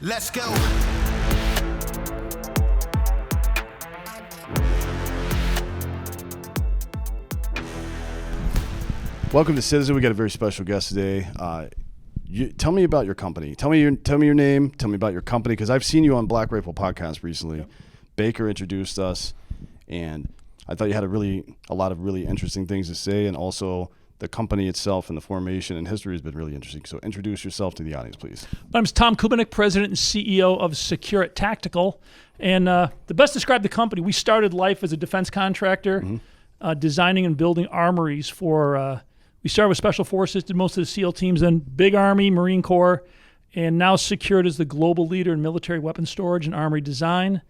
Let's go. Welcome to Citizen. We got a very special guest today. Tell me about your company. Tell me your name. Tell me about your company, because I've seen you on Black Rifle podcast recently. Yep. Baker introduced us, and I thought you had a lot of really interesting things to say, and also the company itself and the formation and history has been really interesting. So introduce yourself to the audience, please. My name's Tom Kubiniec, President and CEO of Secure It Tactical. And to best describe the company, we started life as a defense contractor, designing and building armories for, we started with Special Forces, did most of the SEAL teams, then Big Army, Marine Corps, and now Secure It is the global leader in military weapon storage and armory design.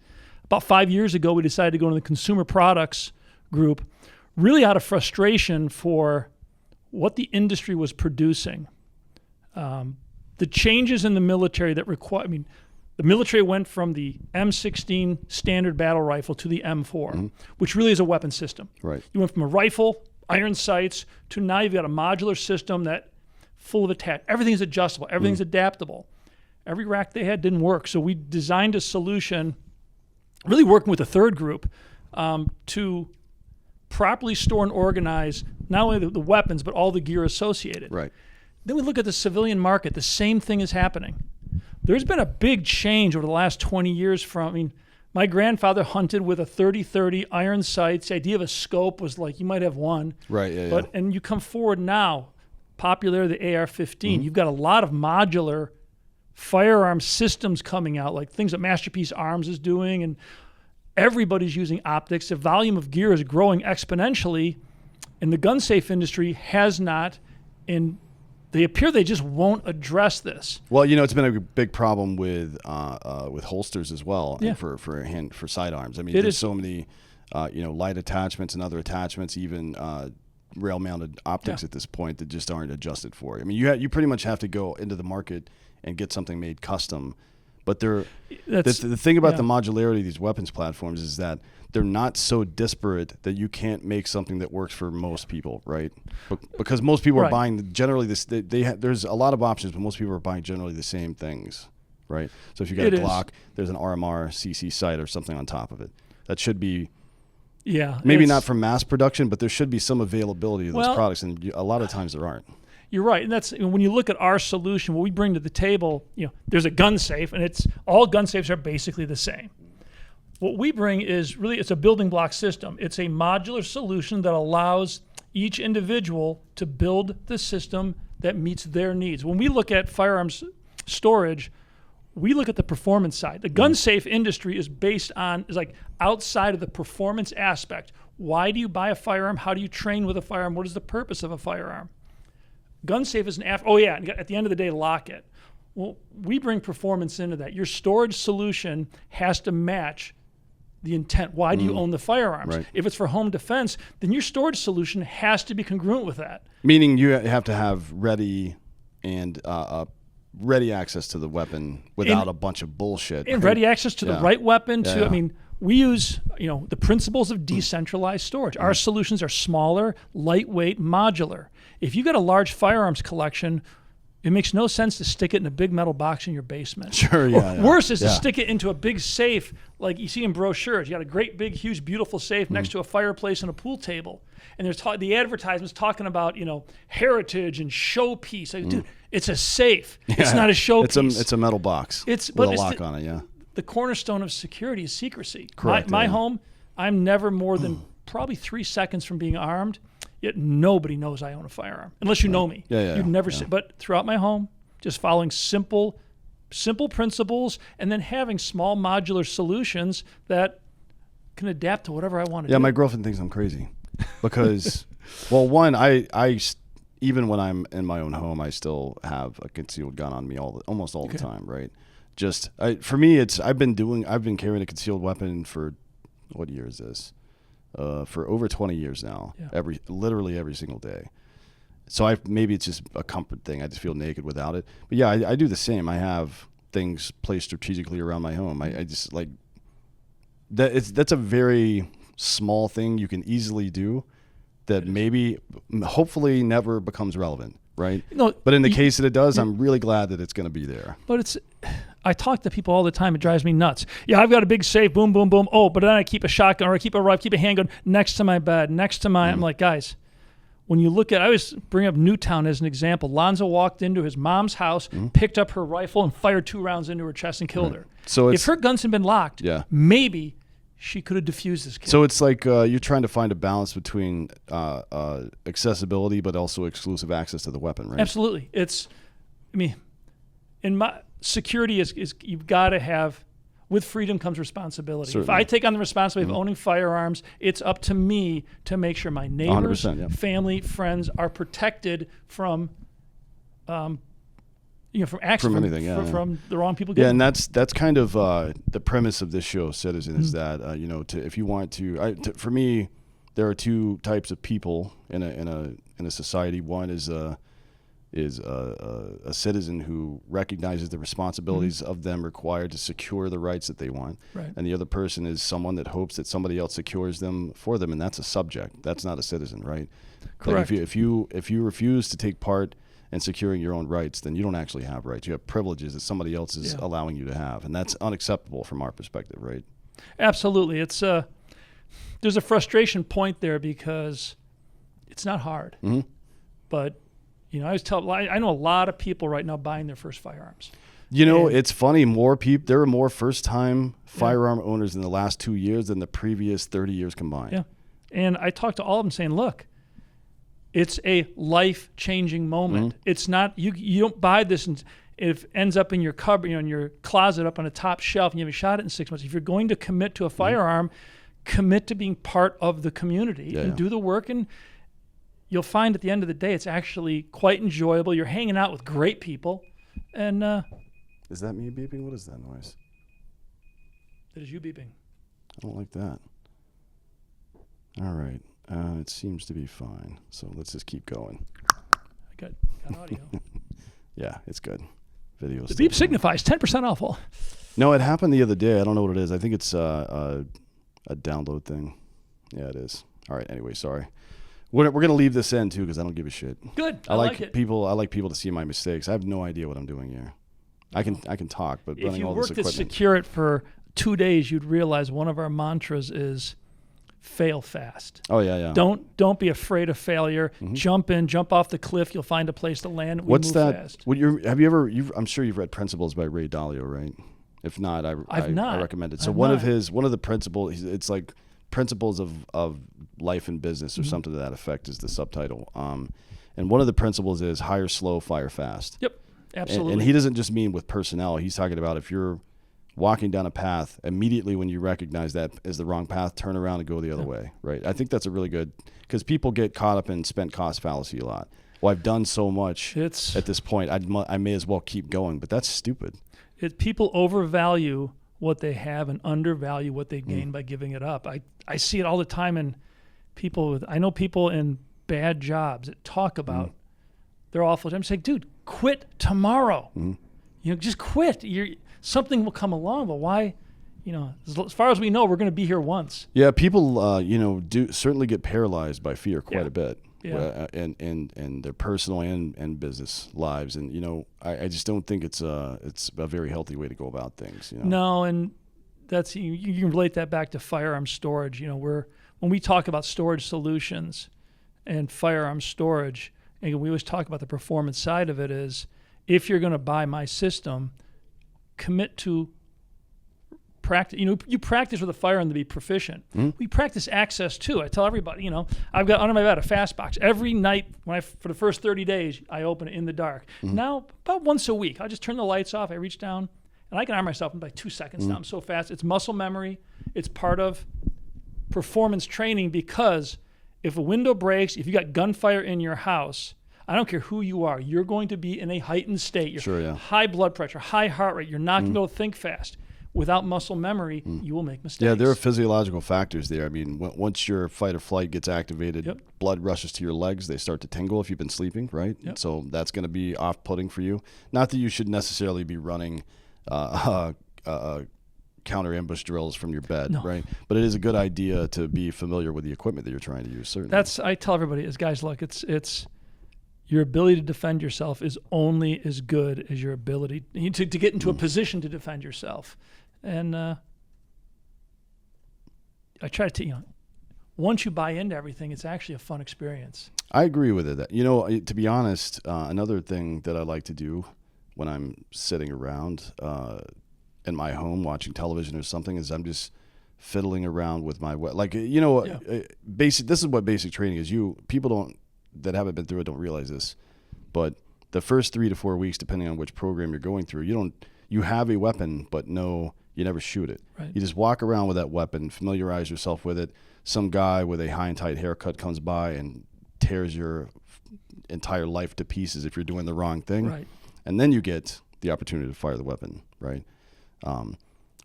About 5 years ago, we decided to go into the consumer products group, really out of frustration for what the industry was producing. The changes in the military that require, the military went from the M16 standard battle rifle to the M4, which really is a weapon system. Right. You went from a rifle, iron sights, to now you've got a modular system that full of attach. Everything's adjustable, everything's adaptable. Every rack they had didn't work, so we designed a solution, really working with a third group, to properly store and organize not only the weapons, but all the gear associated. Right. Then we look at the civilian market. The same thing is happening. There's been a big change over the last 20 years from, my grandfather hunted with a 30-30 iron sights. The idea of a scope was like, you might have one. Right, yeah, but and you come forward now, popular the AR-15. You've got a lot of modular firearm systems coming out, like things that Masterpiece Arms is doing, and everybody's using optics. The volume of gear is growing exponentially, and the gun safe industry has not, and they appear they just won't address this. Well, it's been a big problem with holsters as well, Yeah. and for sidearms. There's so many, light attachments and other attachments, even rail-mounted optics at this point that just aren't adjusted for it. You pretty much have to go into the market and get something made custom. But the thing about the modularity of these weapons platforms is that they're not so disparate that you can't make something that works for most people, right? Because most people are buying generally this. There's a lot of options, but most people are buying generally the same things, right? So if you got a Glock, there's an RMR CC sight or something on top of it. That should be maybe not for mass production, but there should be some availability of those products, and a lot of times there aren't. You're right, and that's when you look at our solution, what we bring to the table. There's a gun safe, and all gun safes are basically the same. What we bring is really, it's a building block system. It's a modular solution that allows each individual to build the system that meets their needs. When we look at firearms storage, we look at the performance side. The gun safe industry is like outside of the performance aspect. Why do you buy a firearm? How do you train with a firearm? What is the purpose of a firearm? Gun safe is at the end of the day, lock it. Well, we bring performance into that. Your storage solution has to match the intent. Why do you own the firearms? Right. If it's for home defense, then your storage solution has to be congruent with that. Meaning you have to have ready access to the weapon without a bunch of bullshit. And ready access to the right weapon. We use the principles of decentralized storage. Our solutions are smaller, lightweight, modular. If you've got a large firearms collection, it makes no sense to stick it in a big metal box in your basement. Sure, yeah. Worse is to stick it into a big safe like you see in brochures. You got a great, big, huge, beautiful safe next to a fireplace and a pool table. And there's the advertisements talking about, heritage and showpiece. Like, dude, it's a safe. Yeah. It's not a showpiece. It's a metal box with a lock on it, yeah. The cornerstone of security is secrecy. Correct. My home, I'm never more than probably 3 seconds from being armed, yet nobody knows I own a firearm, unless you know me. You'd never see. But throughout my home, just following simple principles, and then having small modular solutions that can adapt to whatever I want to do. Yeah, my girlfriend thinks I'm crazy because, well, one, I even when I'm in my own home, I still have a concealed gun on me almost all the time, right? For me, I've been carrying a concealed weapon for, what year is this? For over 20 years now. Yeah. Literally every single day. So maybe it's just a comfort thing. I just feel naked without it. But yeah, I do the same. I have things placed strategically around my home. I just like that. That's a very small thing you can easily do that maybe, hopefully, never becomes relevant. Right. No, but in the case that it does, I'm really glad that it's going to be there. But I talk to people all the time. It drives me nuts. Yeah, I've got a big safe, boom, boom, boom. Oh, but then I keep a shotgun or I keep a rifle, keep a handgun next to my bed, next to my, I'm like, guys, when you look at, I always bring up Newtown as an example. Lonzo walked into his mom's house, picked up her rifle, and fired 2 rounds into her chest and killed her. So if her guns had been locked, maybe she could have defused this kid. So it's like you're trying to find a balance between accessibility but also exclusive access to the weapon, right? Absolutely. In my security is you've got to have, with freedom comes responsibility. Certainly. If I take on the responsibility of owning firearms, it's up to me to make sure my neighbors, family, friends are protected from, from accidents, from anything, from the wrong people. Yeah, and that's kind of the premise of this show, Citizen, is that if you want to, for me, there are 2 types of people in a society. One is a citizen who recognizes the responsibilities of them required to secure the rights that they want. Right. And the other person is someone that hopes that somebody else secures them for them, and that's a subject. That's not a citizen, right? Correct. Like if you refuse to take part in securing your own rights, then you don't actually have rights. You have privileges that somebody else is allowing you to have, and that's unacceptable from our perspective, right? Absolutely. It's there's a frustration point there because it's not hard, but I know a lot of people right now buying their first firearms. It's funny. There are more first-time firearm owners in the last 2 years than the previous 30 years combined. Yeah, and I talked to all of them saying, "Look, it's a life-changing moment. It's not you don't buy this and it ends up in your cupboard, in your closet, up on a top shelf, and you haven't shot it in 6 months. If you're going to commit to a firearm, commit to being part of the community and do the work and." You'll find at the end of the day, it's actually quite enjoyable. You're hanging out with great people. And is that me beeping? What is that noise? That is you beeping. I don't like that. All right. It seems to be fine. So let's just keep going. I got audio. Yeah, it's good. Video. The beep signifies 10% off. Well, no, it happened the other day. I don't know what it is. I think it's a download thing. Yeah, it is. All right. Anyway, sorry. We're going to leave this in, too, because I don't give a shit. Good. I like it. I like people to see my mistakes. I have no idea what I'm doing here. I can talk, but if running you all this worked equipment. at Secure It for 2 days, you'd realize one of our mantras is fail fast. Oh, yeah. Don't be afraid of failure. Jump in, jump off the cliff. You'll find a place to land. What's move that? Fast. I'm sure you've read Principles by Ray Dalio, right? If not, I recommend it. So one of the principles, it's like Principles of Life and Business or something to that effect is the subtitle. And one of the principles is hire slow, fire fast. Yep, absolutely. And he doesn't just mean with personnel. He's talking about if you're walking down a path, immediately when you recognize that is the wrong path, turn around and go the other way, right? I think that's a really good, because people get caught up in spent cost fallacy a lot. Well, I've done so much at this point, I may as well keep going, but that's stupid. People overvalue what they have and undervalue what they gain by giving it up. I see it all the time in people I know people in bad jobs that talk about their awful jobs. Say, dude, quit tomorrow. Just quit. Something will come along, but why? As far as we know, we're going to be here once. Yeah, people, do certainly get paralyzed by fear quite a bit. Yeah. And their personal and business lives, and I just don't think it's a very healthy way to go about things. No, and that's you can relate that back to firearm storage. When we talk about storage solutions and firearm storage, and we always talk about the performance side of it, is if you're going to buy my system, commit to practice. You practice with a firearm to be proficient. We practice access too. I tell everybody, I've got under my bed a fast box every night. For the first 30 days, I open it in the dark. Now, about once a week, I'll just turn the lights off. I reach down, and I can arm myself in like 2 seconds. Now I'm so fast. It's muscle memory. It's part of performance training, because if a window breaks, if you got gunfire in your house, I don't care who you are, you're going to be in a heightened state. You're high blood pressure, high heart rate. You're not going to be able to think fast. Without muscle memory, you will make mistakes. Yeah, there are physiological factors there. I mean, once your fight or flight gets activated, blood rushes to your legs. They start to tingle if you've been sleeping, right? So that's going to be off-putting for you. Not that you should necessarily be running counter ambush drills from your bed, right? But it is a good idea to be familiar with the equipment that you're trying to use. Certainly, I tell everybody, as guys, look, it's your ability to defend yourself is only as good as your ability to get into a position to defend yourself. And I try to, once you buy into everything, it's actually a fun experience. I agree with it. To be honest, another thing that I like to do when I'm sitting around in my home watching television or something is I'm just fiddling around with my basic. This is what basic training is. People that haven't been through it don't realize this, but the first 3 to 4 weeks, depending on which program you're going through, you have a weapon, but you never shoot it. Right. You just walk around with that weapon, familiarize yourself with it. Some guy with a high and tight haircut comes by and tears your entire life to pieces if you're doing the wrong thing. Right. And then you get the opportunity to fire the weapon, right?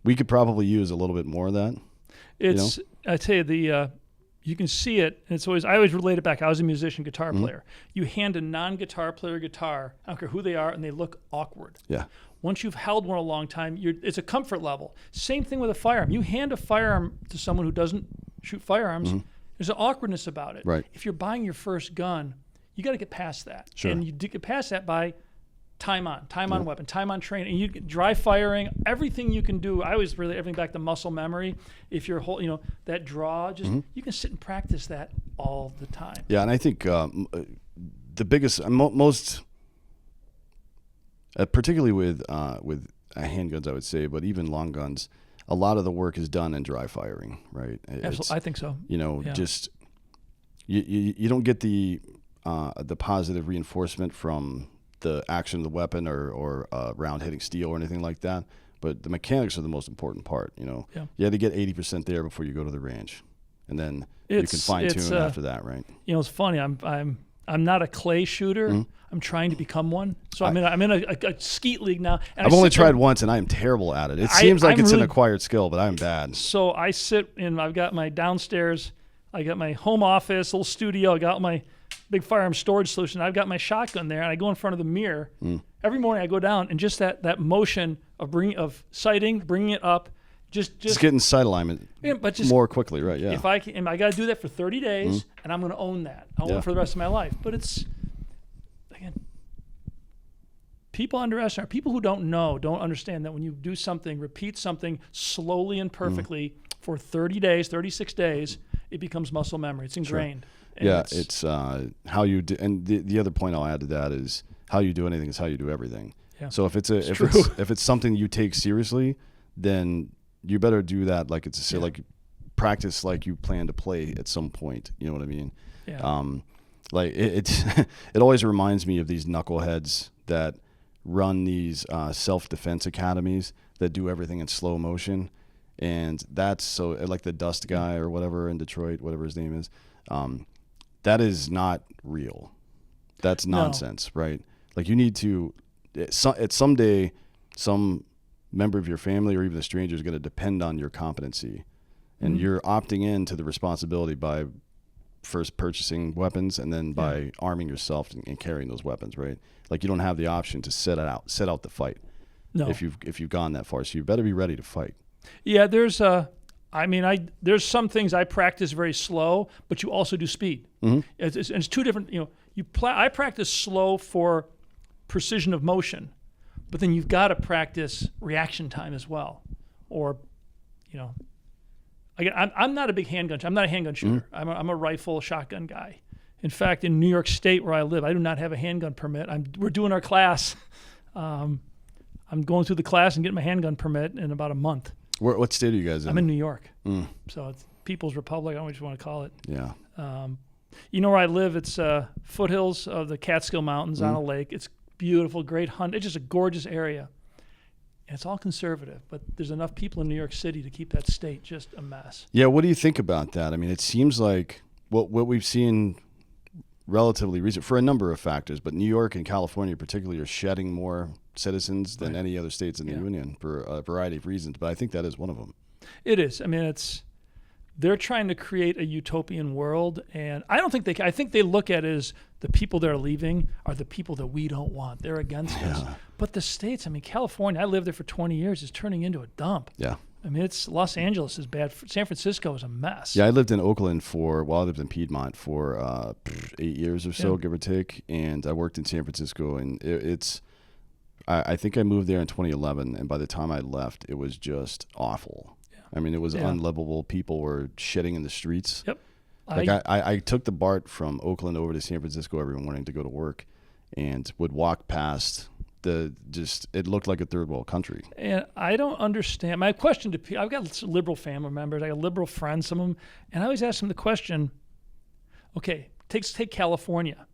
We could probably use a little bit more of that. I tell you, you can see it. And I always relate it back. I was a musician, guitar player. You hand a non-guitar player a guitar, I don't care who they are, and they look awkward. Yeah. Once you've held one a long time, it's a comfort level. Same thing with a firearm. You hand a firearm to someone who doesn't shoot firearms, there's an awkwardness about it. Right. If you're buying your first gun, you got to get past that. Sure. And you get past that by time on weapon, time on training, and you get dry firing, everything you can do. I always relate everything back to muscle memory. If you're that draw, you can sit and practice that all the time. Yeah, and I think the biggest, most, particularly with handguns, I would say, but even long guns, a lot of the work is done in dry firing, right? Absolutely, I think so. Just you don't get the positive reinforcement from the action of the weapon or round hitting steel or anything like that. But the mechanics are the most important part. You have to get 80% there before you go to the range, and then you can fine tune after that, right? It's funny. I'm not a clay shooter. I'm trying to become one. So I'm in a skeet league now. And I've only tried once, and I am terrible at it. It seems like it's an acquired skill, but I'm bad. So I sit and I've got my downstairs. I got my home office, little studio. I got my big firearm storage solution. I've got my shotgun there, and I go in front of the mirror. Every morning I go down, and just that motion of sighting, bringing it up, just getting sight alignment more quickly, right? Yeah. If I got to do that for 30 days, and I'm going to own that. I'll own it for the rest of my life. But it's, again, people underestimate. People who don't understand that when you do something, repeat something slowly and perfectly for 30 days, 36 days, it becomes muscle memory. It's ingrained. Sure. It's how you do. And the other point I'll add to that is how you do anything is how you do everything. Yeah. So if it's something you take seriously, then you better do that like like practice like you plan to play at some point. You know what I mean? Yeah. Like it always reminds me of these knuckleheads that run these self-defense academies that do everything in slow motion. And that's so like the Dust guy or whatever in Detroit, whatever his name is. That is not real. That's nonsense, right? Like you need to, someday, some member of your family or even a stranger is going to depend on your competency. And you're opting into the responsibility by first purchasing weapons and then by arming yourself and carrying those weapons, right? Like you don't have the option to set out the fight. No. If you've gone that far. So you better be ready to fight. Yeah, there's some things I practice very slow, but you also do speed. It's two different. I practice slow for precision of motion, but then you've got to practice reaction time as well. Or, again, I'm not a big handgun. I'm not a handgun shooter. I'm a rifle shotgun guy. In fact, in New York State where I live, I do not have a handgun permit. We're doing our class. I'm going through the class and getting my handgun permit in about a month. What state are you guys in? I'm in New York. So it's People's Republic. I don't know what you want to call it. Yeah. Where I live, it's foothills of the Catskill Mountains on a lake. It's beautiful, great hunt. It's just a gorgeous area. And it's all conservative, but there's enough people in New York City to keep that state just a mess. Yeah, what do you think about that? I mean, it seems like what we've seen relatively recent for a number of factors, but New York and California particularly are shedding more citizens than any other states in the union for a variety of reasons, but I think that is one of them. It is. I mean, they're trying to create a utopian world, and I think they look at it as the people that are leaving are the people that we don't want. They're against us. But the states, California, I lived there for 20 years, is turning into a dump. Yeah. I mean, Los Angeles is bad. San Francisco is a mess. Yeah, I lived in Oakland I lived in Piedmont for 8 years or so, give or take, and I worked in San Francisco, and I think I moved there in 2011, and by the time I left, it was just awful. Yeah. I mean, it was unlivable. People were shitting in the streets. Yep. Like I took the BART from Oakland over to San Francisco every morning to go to work, and would walk past it looked like a third world country. And I don't understand. My question to people, I've got liberal family members, I got liberal friends, some of them, and I always ask them the question, okay, take California.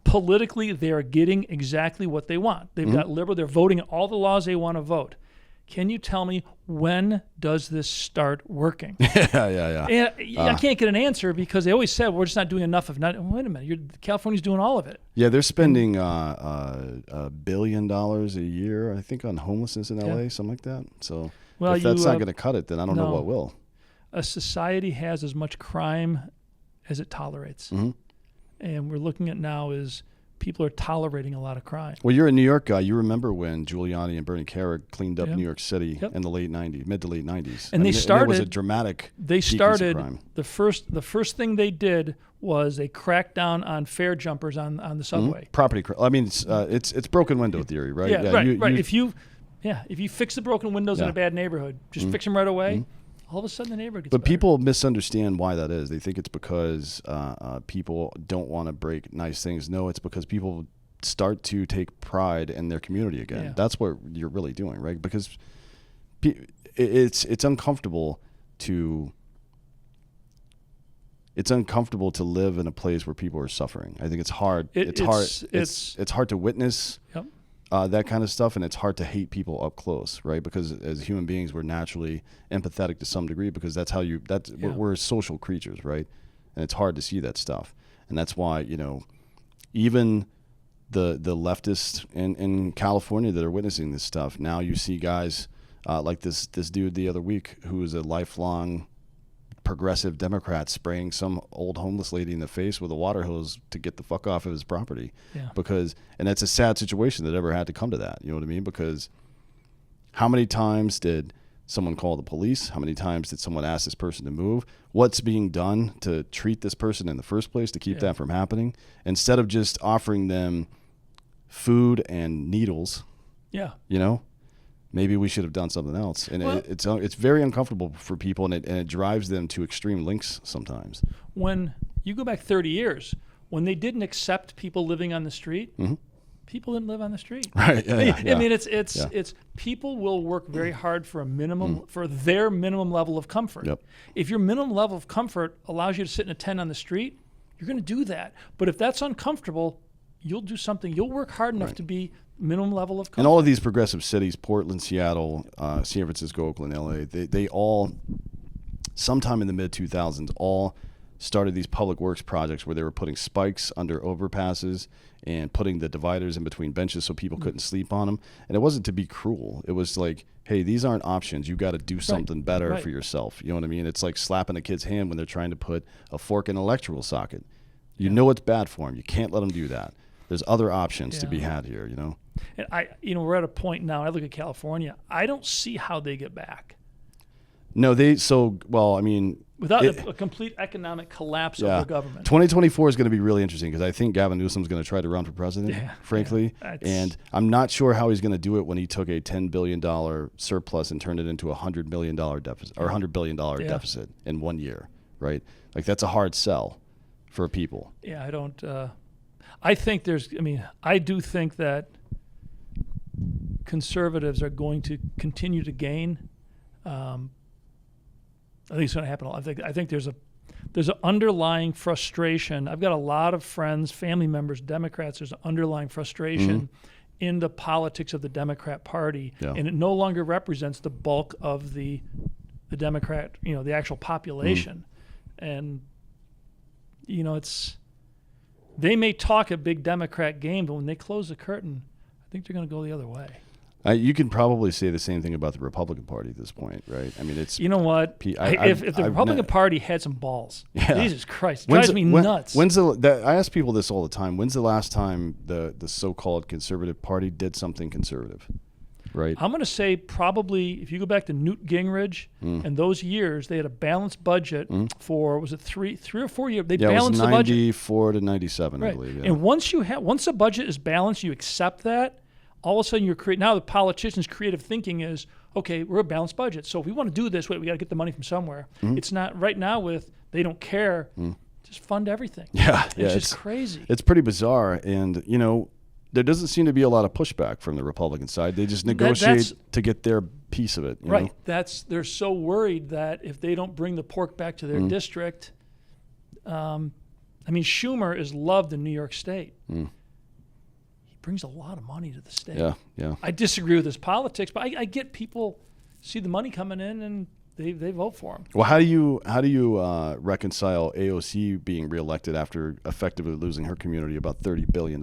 Politically, they are getting exactly what they want. They've got liberal, they're voting on all the laws they want to vote. Can you tell me, when does this start working? Yeah. And I can't get an answer because they always said, we're just not doing enough of not. Wait a minute, California's doing all of it. Yeah, they're spending $1 billion a year, I think, on homelessness in LA, something like that. So if that's not going to cut it, then I don't know what will. A society has as much crime as it tolerates. Mm-hmm. And we're looking at now is people are tolerating a lot of crime. Well, you're a New York guy. You remember when Giuliani and Bernie Kerik cleaned up New York City in the mid to late 90s. And it was a dramatic crime. The first thing they did was they cracked down on fare jumpers on the subway. Property crime. I mean, it's broken window theory, right? Yeah, right. If you fix the broken windows in a bad neighborhood, just fix them right away. All of a sudden, the neighborhood gets better. People misunderstand why that is. They think it's because people don't want to break nice things. No, it's because people start to take pride in their community again. Yeah. That's what you're really doing, right? Because it's uncomfortable to live in a place where people are suffering. I think it's hard. It's hard to witness. Yep. That kind of stuff, and it's hard to hate people up close, right? Because as human beings, we're naturally empathetic to some degree because we're social creatures, right? And it's hard to see that stuff, and that's why even the leftists in California that are witnessing this stuff now, you see guys like this dude the other week who is a lifelong progressive Democrat spraying some old homeless lady in the face with a water hose to get the fuck off of his property. Yeah. And that's a sad situation that ever had to come to that. You know what I mean? Because how many times did someone call the police? How many times did someone ask this person to move? What's being done to treat this person in the first place to keep that from happening? Instead of just offering them food and needles. Yeah. Maybe we should have done something else, and it's very uncomfortable for people, and it drives them to extreme lengths sometimes. When you go back 30 years, when they didn't accept people living on the street, people didn't live on the street. Right. Yeah, I mean, it's people will work very hard for a minimum for their minimum level of comfort. Yep. If your minimum level of comfort allows you to sit in a tent on the street, you're going to do that. But if that's uncomfortable, you'll do something. You'll work hard enough to be minimum level of comfort. And all of these progressive cities, Portland, Seattle, San Francisco, Oakland, LA, they all, sometime in the mid-2000s, all started these public works projects where they were putting spikes under overpasses and putting the dividers in between benches so people couldn't sleep on them. And it wasn't to be cruel. It was like, hey, these aren't options. You got to do something better for yourself. You know what I mean? It's like slapping a kid's hand when they're trying to put a fork in an electrical socket. You know it's bad for them. You can't let them do that. There's other options to be had here, And we're at a point now. I look at California. I don't see how they get back. No, without a complete economic collapse of their government. 2024 is going to be really interesting because I think Gavin Newsom's going to try to run for president, frankly. And I'm not sure how he's going to do it when he took a $10 billion surplus and turned it into a $100 million deficit or $100 billion deficit in 1 year, right? Like that's a hard sell for people. Yeah, I don't. I do think that conservatives are going to continue to gain. I think it's going to happen. I think there's an underlying frustration. I've got a lot of friends, family members, Democrats. There's an underlying frustration in the politics of the Democrat Party, and it no longer represents the bulk of the Democrat, the actual population, and they may talk a big Democrat game, but when they close the curtain, I think they're going to go the other way. You can probably say the same thing about the Republican Party at this point, right? I mean, it's... You know what? If the Republican Party had some balls, Jesus Christ, it drives me nuts. I ask people this all the time. When's the last time the so-called conservative party did something conservative? right? I'm going to say probably if you go back to Newt Gingrich and those years, they had a balanced budget for, was it three or 4 years? They balanced the budget. 94 to 97, right. I believe. Yeah. And once a budget is balanced, you accept that. All of a sudden, now the politicians' creative thinking is, okay, we're a balanced budget. So if we want to do this, we got to get the money from somewhere. It's not right now with they don't care. Just fund everything. Yeah, it's just crazy. It's pretty bizarre, and there doesn't seem to be a lot of pushback from the Republican side. They just negotiate to get their piece of it. You right. know? They're so worried that if they don't bring the pork back to their district, Schumer is loved in New York State. He brings a lot of money to the state. Yeah. I disagree with his politics, but I get people see the money coming in and they vote for him. Well, how do you reconcile AOC being reelected after effectively losing her community about $30 billion,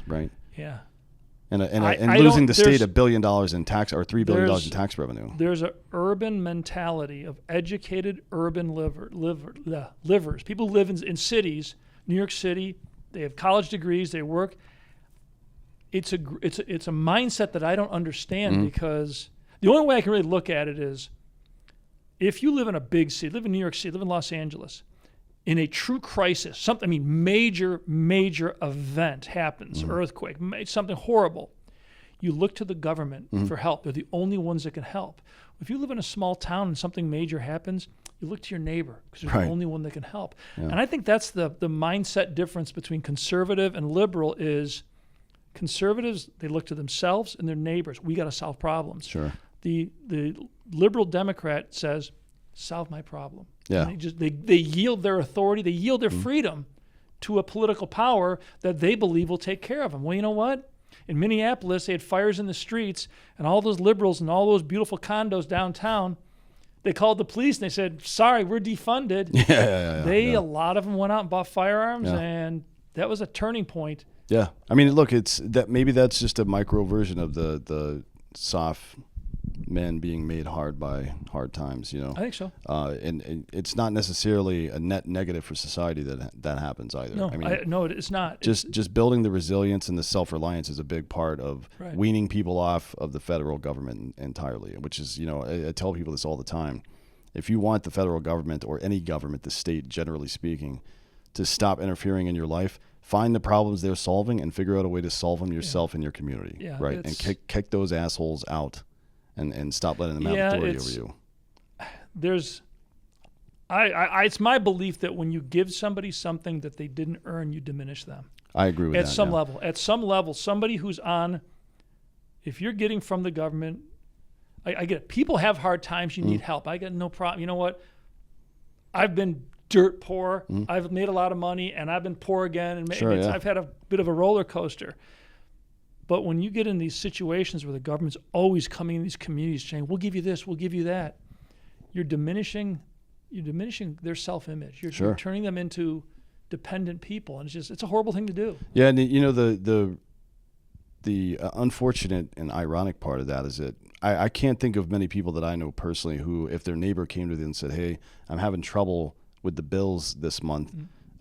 right? Yeah. And losing the state $1 billion in tax or $3 billion in tax revenue. There's an urban mentality of educated urban livers. People who live in cities, New York City. They have college degrees. They work. It's a mindset that I don't understand because the only way I can really look at it is if you live in a big city, live in New York City, live in Los Angeles, in a true crisis, major event happens, earthquake, something horrible, you look to the government for help. They're the only ones that can help. If you live in a small town and something major happens, you look to your neighbor because they're the only one that can help. Yeah. And I think that's the mindset difference between conservative and liberal is conservatives, they look to themselves and their neighbors. We got to solve problems. Sure. The liberal Democrat says, solve my problem. Yeah. And they yield their authority, they yield their freedom to a political power that they believe will take care of them. Well, you know what? In Minneapolis, they had fires in the streets, and all those liberals and all those beautiful condos downtown, they called the police and they said, sorry, we're defunded. A lot of them went out and bought firearms, and that was a turning point. Yeah. I mean, look, maybe that's just a micro version of the soft men being made hard by hard times, I think so. And it's not necessarily a net negative for society that happens either. No, no, it's not. Just building the resilience and the self-reliance is a big part of weaning people off of the federal government entirely, which is, I tell people this all the time. If you want the federal government or any government, the state, generally speaking, to stop interfering in your life, find the problems they're solving and figure out a way to solve them yourself and your community, right? And kick those assholes out. And stop letting them have authority over you. It's my belief that when you give somebody something that they didn't earn, you diminish them. I agree with that. At some level, somebody who's on, if you're getting from the government, I get it. People have hard times. You need help. I got no problem. You know what? I've been dirt poor. I've made a lot of money, and I've been poor again. And I've had a bit of a roller coaster. But when you get in these situations where the government's always coming in these communities saying, we'll give you this, we'll give you that, you're diminishing their self-image. You're turning them into dependent people. And it's a horrible thing to do. Yeah, and the unfortunate and ironic part of that is that I can't think of many people that I know personally who, if their neighbor came to them and said, hey, I'm having trouble with the bills this month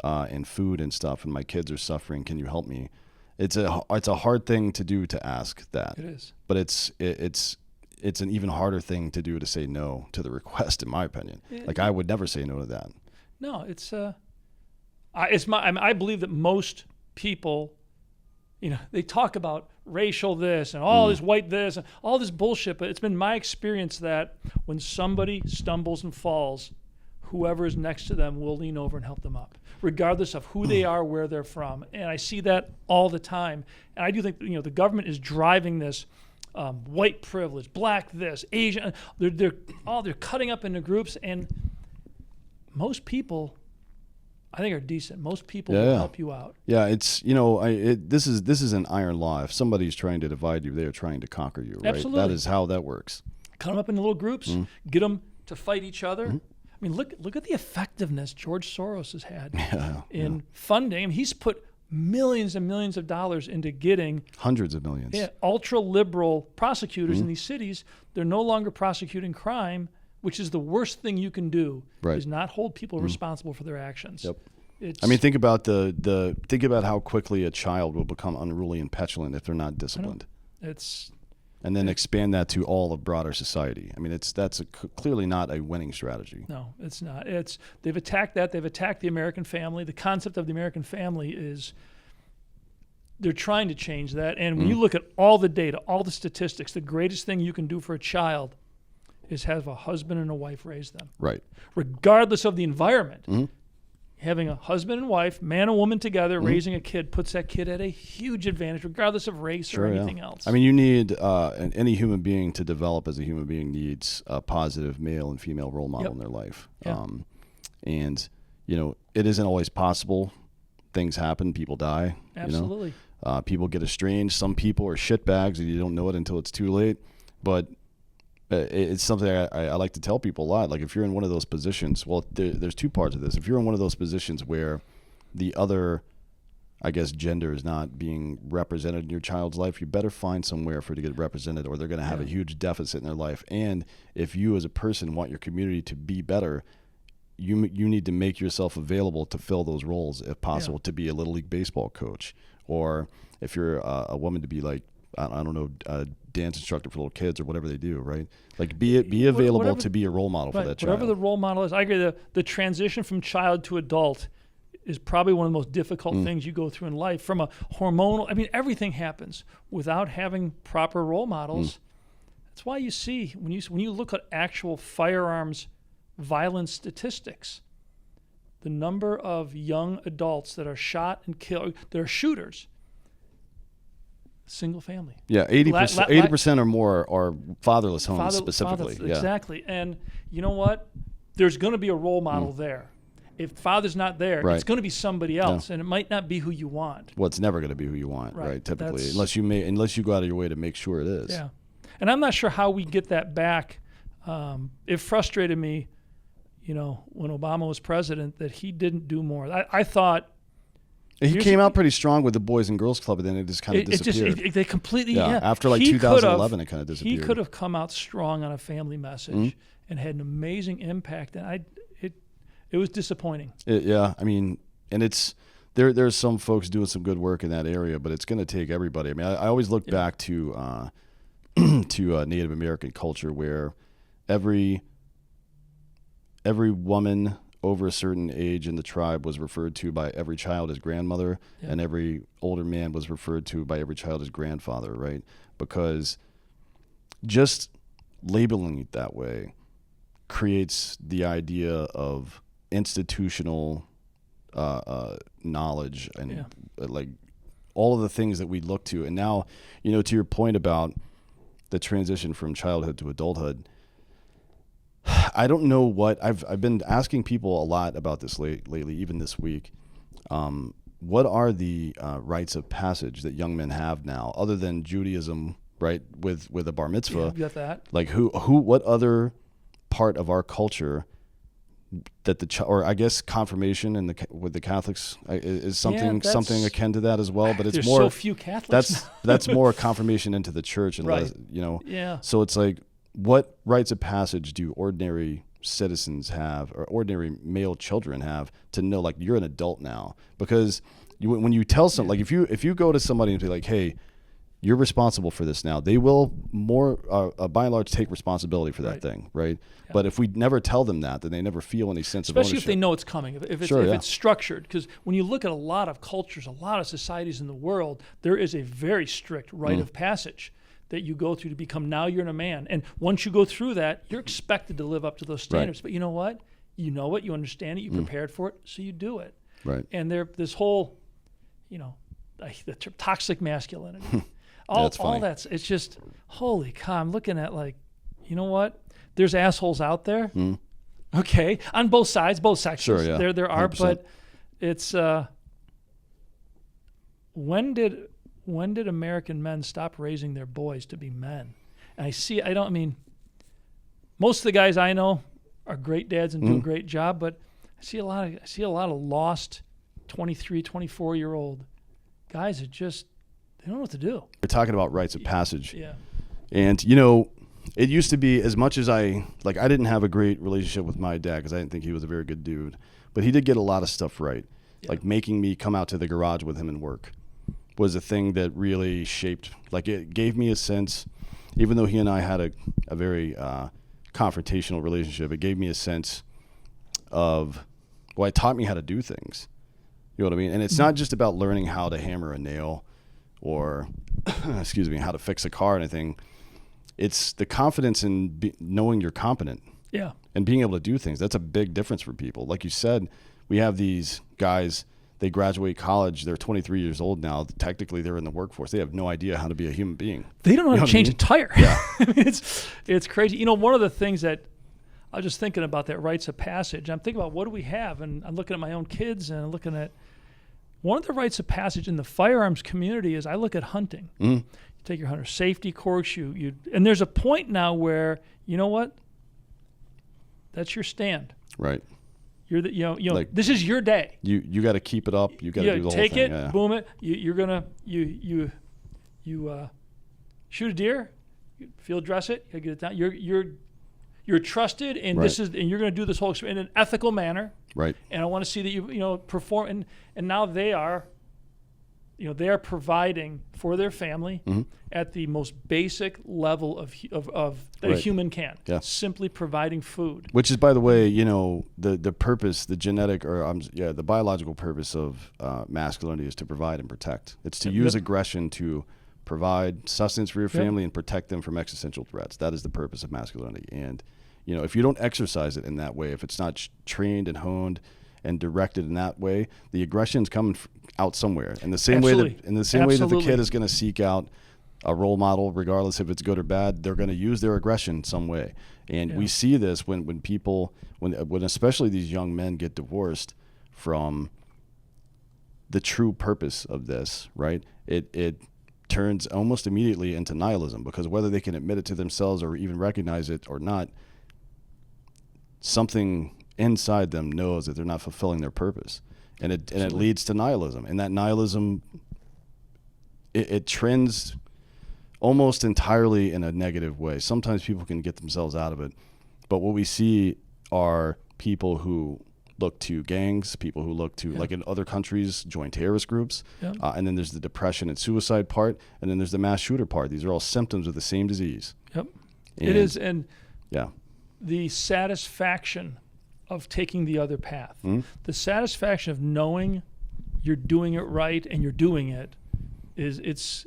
and food and stuff, and my kids are suffering, can you help me? It's a hard thing to do to ask that. It is. But it's an even harder thing to do to say no to the request, in my opinion. I would never say no to that. No, I believe that most people, they talk about racial this and all this white this and all this bullshit, but it's been my experience that when somebody stumbles and falls, whoever is next to them will lean over and help them up, regardless of who they are, where they're from. And I see that all the time. And I do think the government is driving this white privilege, black this, Asian. They're cutting up into groups, and most people, I think, are decent. Most people will help you out. Yeah, it's this is an iron law. If somebody's trying to divide you, they are trying to conquer you. Right? Absolutely. That is how that works. Cut them up into little groups, get them to fight each other. I mean, look at the effectiveness George Soros has had in funding. He's put millions and millions of dollars into getting hundreds of millions. Yeah, ultra-liberal prosecutors in these cities. They're no longer prosecuting crime, which is the worst thing you can do. Right. Is not hold people responsible for their actions. Yep. I mean, think about think about how quickly a child will become unruly and petulant if they're not disciplined. It's and then expand that to all of broader society. I mean, that's clearly not a winning strategy. No, it's not. They've attacked that. They've attacked the American family. The concept of the American family is they're trying to change that. And when you look at all the data, all the statistics, the greatest thing you can do for a child is have a husband and a wife raise them. Right. Regardless of the environment. Having a husband and wife, man and woman together, raising a kid puts that kid at a huge advantage, regardless of race or anything else. I mean, you need any human being to develop as a human being needs a positive male and female role model in their life. And, you know, it isn't always possible. Things happen. People die. Absolutely. You know? People get estranged. Some people are shitbags and you don't know it until it's too late. But it's something I like to tell people a lot. Like, if you're in one of those positions, well, there's two parts of this. If you're in one of those positions where the other, I guess, gender is not being represented in your child's life, you better find somewhere for it to get represented, or they're going to have a huge deficit in their life. And if you as a person want your community to be better, you need to make yourself available to fill those roles, if possible, to be a Little League baseball coach, or if you're a woman, to be like, I don't know, dance instructor for little kids or whatever they do, right? Like, be available to be a role model for that child. Whatever the role model is. I agree. The transition from child to adult is probably one of the most difficult things you go through in life. From a hormonal, I mean, everything happens without having proper role models. That's why you see, when you look at actual firearms violence statistics, the number of young adults that are shot and killed, that are shooters, single family. Yeah, 80% or more are fatherless homes specifically. Exactly. And you know what? There's going to be a role model there. If father's not there, it's going to be somebody else, and it might not be who you want. Well, it's never going to be who you want, right? Typically, unless you go out of your way to make sure it is. Yeah. And I'm not sure how we get that back. It frustrated me, you know, when Obama was president, that he didn't do more. I thought. He came out pretty strong with the Boys and Girls Club, and then it just kind of disappeared. They completely, After like 2011, it kind of disappeared. He could have come out strong on a family message and had an amazing impact, and it was disappointing. I mean, and it's there's some folks doing some good work in that area, but it's going to take everybody. I mean, I always look back to Native American culture, where every woman over a certain age in the tribe was referred to by every child as grandmother, and every older man was referred to by every child as grandfather, right? Because just labeling it that way creates the idea of institutional knowledge and like all of the things that we look to. And now, you know, to your point about the transition from childhood to adulthood, I don't know what I've been asking people a lot about this lately, even this week. What are the rites of passage that young men have now, other than Judaism, right? With a bar mitzvah, you got that. Like what other part of our culture that or I guess confirmation and with the Catholics is something akin to that as well. But it's there's more so few Catholics. That's more confirmation into the church, and less, you know. Yeah. So it's like, what rites of passage do ordinary citizens have, or ordinary male children have, to know, like, you're an adult now? Because when you tell someone, like, if you go to somebody and be like, hey, you're responsible for this now, they will by and large take responsibility for that thing, right? Yeah. But if we never tell them that, then they never feel any sense of ownership. Especially if they know it's coming, if it's structured. Because when you look at a lot of cultures, a lot of societies in the world, there is a very strict rite of passage that you go through to become, now you're a man. And once you go through that, you're expected to live up to those standards. Right. But you know what? You know it, you understand it, you prepared for it, so you do it. Right. And this whole, you know, the toxic masculinity. All that's, it's just, holy cow, I'm looking at, like, you know what? There's assholes out there. Okay. On both sides, both sections. Sure, yeah. There are, 100%. but it's, when did American men stop raising their boys to be men? And most of the guys I know are great dads and do a great job, but I see a lot of lost 23, 24-year-old guys that just, they don't know what to do. We're talking about rites of passage. Yeah. And, you know, it used to be, as much as I didn't have a great relationship with my dad because I didn't think he was a very good dude, but he did get a lot of stuff right. Yeah. Like making me come out to the garage with him and work was a thing that really shaped, like, it gave me a sense even though he and I had a very confrontational relationship, it gave me a sense of, well, it taught me how to do things. You know what I mean? And it's not just about learning how to hammer a nail or, excuse me, how to fix a car or anything. It's the confidence in knowing you're competent. Yeah. And being able to do things. That's a big difference for people. Like you said, we have these guys, they graduate college, they're 23 years old now. Technically, they're in the workforce. They have no idea how to be a human being. They don't know how to change a tire. Yeah. I mean, it's crazy. You know, one of the things that I was just thinking about that rites of passage. I'm thinking about what do we have? And I'm looking at my own kids and I'm looking at one of the rites of passage in the firearms community is I look at hunting. You take your hunter safety course, and there's a point now where, you know what? That's your stand. Right. You're the, like, this is your day. You got to keep it up. You got to do the whole thing. Take it, boom it. You're gonna you shoot a deer, you field dress it, you get it down. You're trusted, and this is, and you're gonna do this whole experience in an ethical manner. Right. And I want to see that you perform, and now they are providing for their family at the most basic level of that a human can. Yeah. Simply providing food. Which is, by the way, the purpose, the genetic the biological purpose of masculinity is to provide and protect. It's to use aggression to provide sustenance for your family and protect them from existential threats. That is the purpose of masculinity. And if you don't exercise it in that way, if it's not trained and honed and directed in that way, the aggression's coming out somewhere. In the same way that the kid is going to seek out a role model, regardless if it's good or bad, they're going to use their aggression some way. And we see this when people, when especially these young men get divorced from the true purpose of this, right? It turns almost immediately into nihilism, because whether they can admit it to themselves or even recognize it or not, something inside them knows that they're not fulfilling their purpose, and it leads to nihilism. And that nihilism, it trends almost entirely in a negative way. Sometimes people can get themselves out of it, but what we see are people who look to gangs, people who look to, like in other countries, join terrorist groups, and then there's the depression and suicide part, and then there's the mass shooter part. These are all symptoms of the same disease. Yep, it is, and yeah, the satisfaction of taking the other path, the satisfaction of knowing you're doing it right and you're doing it, it's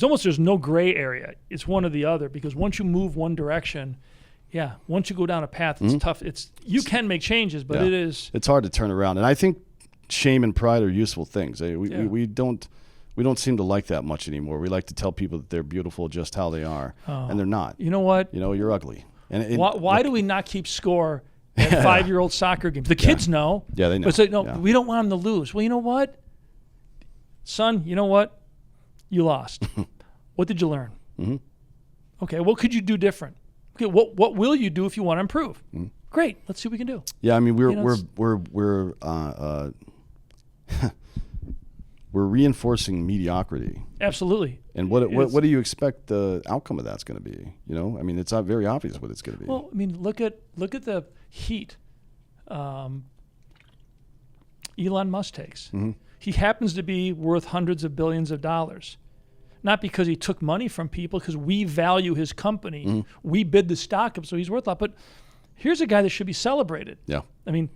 almost, there's no gray area. It's one or the other, because once you move one direction, once you go down a path, it's tough. You can make changes, but it's hard to turn around. And I think shame and pride are useful things. We don't seem to like that much anymore. We like to tell people that they're beautiful just how they are, and they're not. You know what? You're ugly. And why do we not keep score at 5-year-old soccer games? The kids know. Yeah, they know. But we don't want them to lose. Well, you know what, son? You know what? You lost. What did you learn? Okay, what could you do different? Okay, what will you do if you want to improve? Great, let's see what we can do. Yeah, I mean we're reinforcing mediocrity. Absolutely. And what do you expect the outcome of that's going to be? I mean, it's not very obvious what it's going to be. Well, I mean, look at the heat Elon Musk takes. He happens to be worth hundreds of billions of dollars. Not because he took money from people, because we value his company. We bid the stock up, so he's worth a lot. But here's a guy that should be celebrated. Yeah. I mean,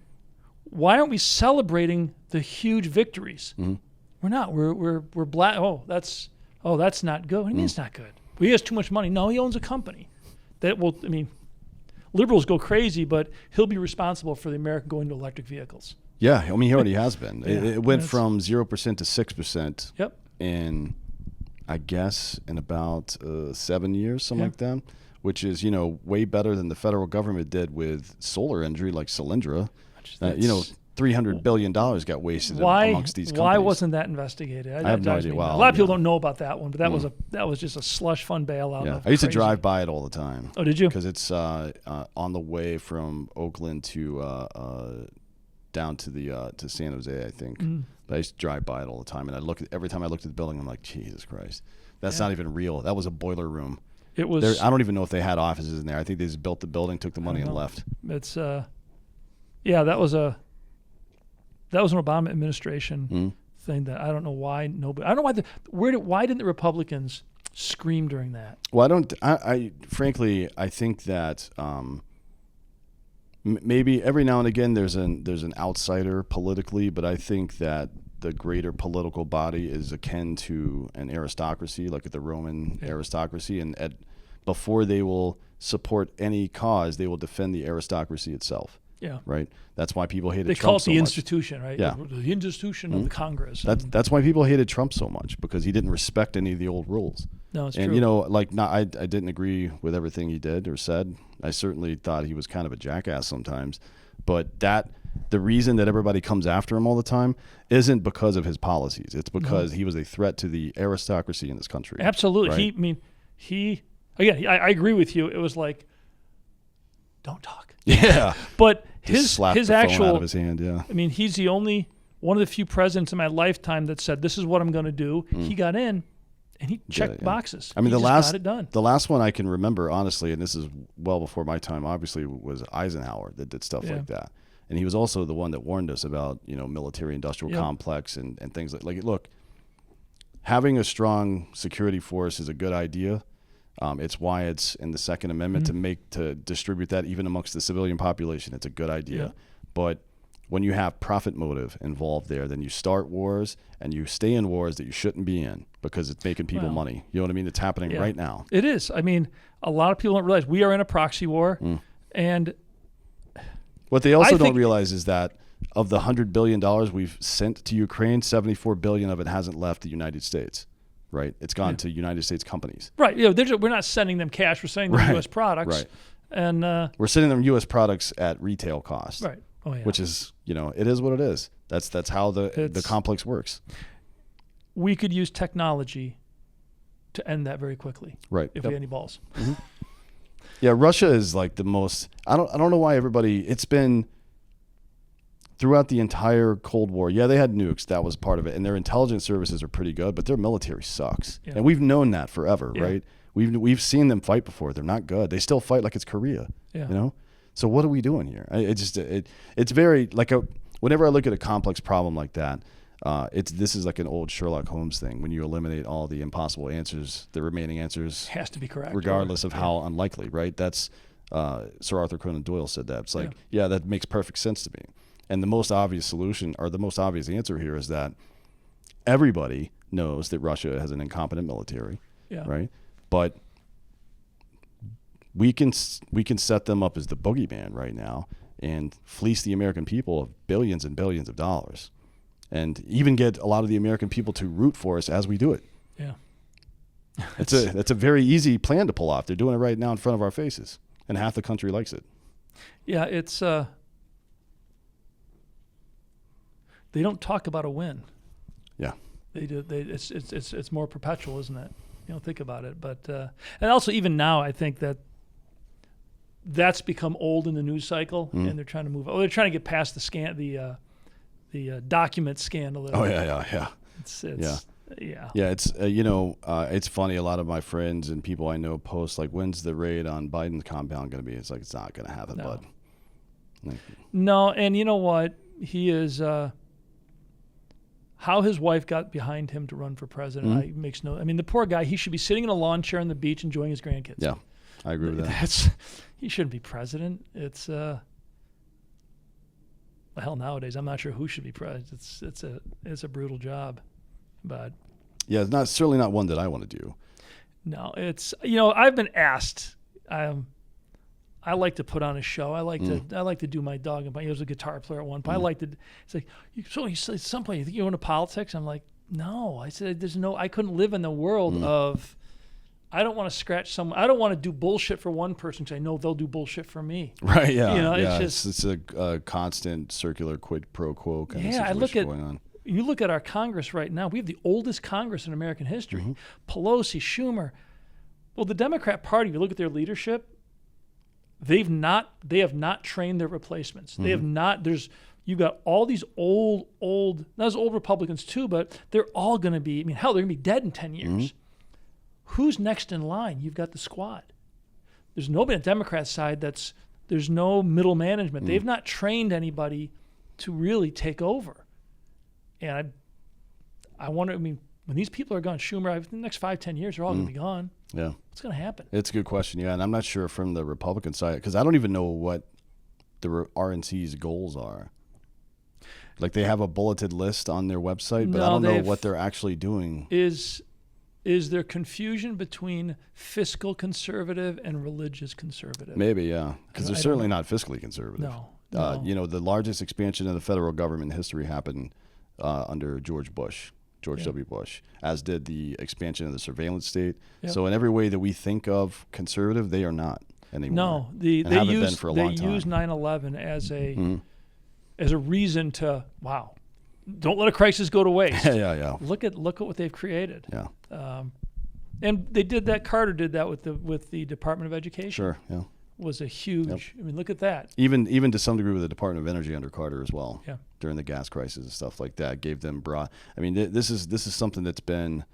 why aren't we celebrating the huge victories? We're not. We're black. That's not good. What do you mean it's not good? Well, he has too much money. No, he owns a company that will. I mean, liberals go crazy, but he'll be responsible for the America going to electric vehicles. Yeah, I mean, he already has been. It went from 0% to 6%. Yep. In, I guess, in about 7 years, something like that, which is, way better than the federal government did with solar energy like Solyndra. $300 billion got wasted amongst these companies. Why wasn't that investigated? I have no idea. A lot of people don't know about that one, but that was just a slush fund bailout. Yeah. I used to drive by it all the time. Oh, did you? Because it's on the way from Oakland to down to to San Jose, I think. But I used to drive by it all the time, and every time I looked at the building, I'm like, Jesus Christ, that's not even real. That was a boiler room. It was. I don't even know if they had offices in there. I think they just built the building, took the money, and left. It's that was an Obama administration thing that I don't know why nobody. I don't know why why didn't the Republicans scream during that. Well, I frankly, I think that maybe every now and again there's an outsider politically, but I think that the greater political body is akin to an aristocracy, like the Roman aristocracy, and before they will support any cause, they will defend the aristocracy itself. Yeah. Right. That's why people hated They Trump call it so the much. institution, right? Yeah. The institution of the Congress. That's why people hated Trump so much, because he didn't respect any of the old rules. No, it's and true. you know, like, I didn't agree with everything he did or said. I certainly thought he was kind of a jackass sometimes, but the reason that everybody comes after him all the time isn't because of his policies. It's because he was a threat to the aristocracy in this country. Absolutely. Right? Again, I agree with you. It was like, don't talk. Yeah. But Just slapped his the phone actual out of his hand. Yeah. I mean, he's the only one of the few presidents in my lifetime that said, "This is what I'm going to do." He got in, and he checked boxes. I mean, he got it done. The last one I can remember, honestly, and this is well before my time, obviously, was Eisenhower that did stuff like that. And he was also the one that warned us about, military-industrial complex and things like look, having a strong security force is a good idea. It's why it's in the Second Amendment to distribute that even amongst the civilian population. It's a good idea. Yeah. But when you have profit motive involved there, then you start wars and you stay in wars that you shouldn't be in because it's making people money. You know what I mean? It's happening right now. It is. I mean, a lot of people don't realize we are in a proxy war. And what they also don't realize is that of the $100 billion we've sent to Ukraine, $74 billion of it hasn't left the United States. Right, it's gone to United States companies. Right, we're not sending them cash; we're sending them U.S. products. Right, and we're sending them U.S. products at retail cost. Right, which is it is what it is. That's how the complex works. We could use technology to end that very quickly. Right, if we had any balls. Yeah, Russia is like the most. I don't know why everybody. It's been throughout the entire Cold War. Yeah, they had nukes. That was part of it. And their intelligence services are pretty good, but their military sucks. Yeah. And we've known that forever, right? We've seen them fight before. They're not good. They still fight like it's Korea, So what are we doing here? It's very, like, whenever I look at a complex problem like that, this is like an old Sherlock Holmes thing. When you eliminate all the impossible answers, the remaining answers has to be correct, regardless of how unlikely, right? That's Sir Arthur Conan Doyle said that. It's like, that makes perfect sense to me. And the most obvious solution, or the most obvious answer here, is that everybody knows that Russia has an incompetent military, right? But we can set them up as the boogeyman right now and fleece the American people of billions and billions of dollars, and even get a lot of the American people to root for us as we do it. Yeah, that's a very easy plan to pull off. They're doing it right now in front of our faces, and half the country likes it. Yeah, it's. They don't talk about a win. Yeah, they do. It's more perpetual, isn't it? You don't think about it, but and also even now, I think that's become old in the news cycle, and they're trying to move. They're trying to get past the document scandal. Yeah. It's it's funny. A lot of my friends and people I know post like, "When's the raid on Biden's compound going to be?" It's like, it's not going to happen, bud. No, and you know what? He is. How his wife got behind him to run for president makes no. I mean, the poor guy. He should be sitting in a lawn chair on the beach enjoying his grandkids. Yeah, I agree with that. He shouldn't be president. It's hell, nowadays I'm not sure who should be president. It's a brutal job, but yeah, it's certainly not one that I want to do. No, it's I've been asked. I like to put on a show. I like to do my dog and pony. He was a guitar player at one point. I like to. It's like, at some point you think you're into politics? I'm like, no. I said I couldn't live in the world of. I don't want to scratch someone. I don't want to do bullshit for one person because I know they'll do bullshit for me. Right. Yeah. It's a constant circular quid pro quo kind of situation going on. You look at our Congress right now. We have the oldest Congress in American history. Pelosi, Schumer. Well, the Democrat Party. If you look at their leadership. They have not trained their replacements. They have not. You've got all these old, not as old Republicans too, but they're all going to be. I mean, hell, they're going to be dead in 10 years. Who's next in line? You've got the squad. There's nobody on the Democrat side. There's no middle management. They've not trained anybody to really take over. And I wonder. I mean, when these people are gone, Schumer, the next 5-10 years, they're all going to be gone. Yeah. What's going to happen? It's a good question, yeah. And I'm not sure from the Republican side, because I don't even know what the RNC's goals are. Like, they have a bulleted list on their website, but I don't know what they're actually doing. Is there confusion between fiscal conservative and religious conservative? Maybe, yeah. Because they're certainly not fiscally conservative. No. You know, the largest expansion of the federal government in history happened under George W. Bush, as did the expansion of the surveillance state. Yep. So in every way that we think of conservative, they are not anymore. No, they use 9/11 as a reason to, wow, don't let a crisis go to waste. Yeah. Look at what they've created. Yeah. And they did that. Carter did that with the Department of Education. Sure. Yeah. Was a huge. I mean, look at that. Even to some degree with the Department of Energy under Carter as well. Yeah. During the gas crisis and stuff like that, gave them broad. I mean, this is something that's been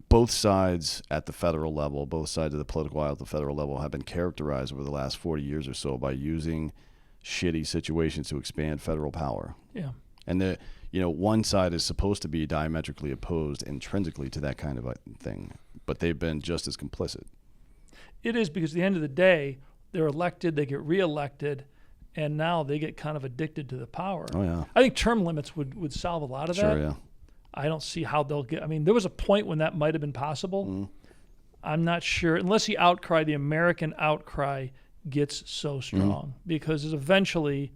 both sides at the federal level, both sides of the political aisle at the federal level have been characterized over the last 40 years or so by using shitty situations to expand federal power. Yeah. And one side is supposed to be diametrically opposed intrinsically to that kind of a thing, but they've been just as complicit. It is, because at the end of the day, they're elected, they get reelected, and now they get kind of addicted to the power. Oh, yeah. I think term limits would solve a lot of that. Sure, yeah. I don't see how they'll get. I mean, there was a point when that might have been possible. Mm. I'm not sure, unless the American outcry gets so strong, because eventually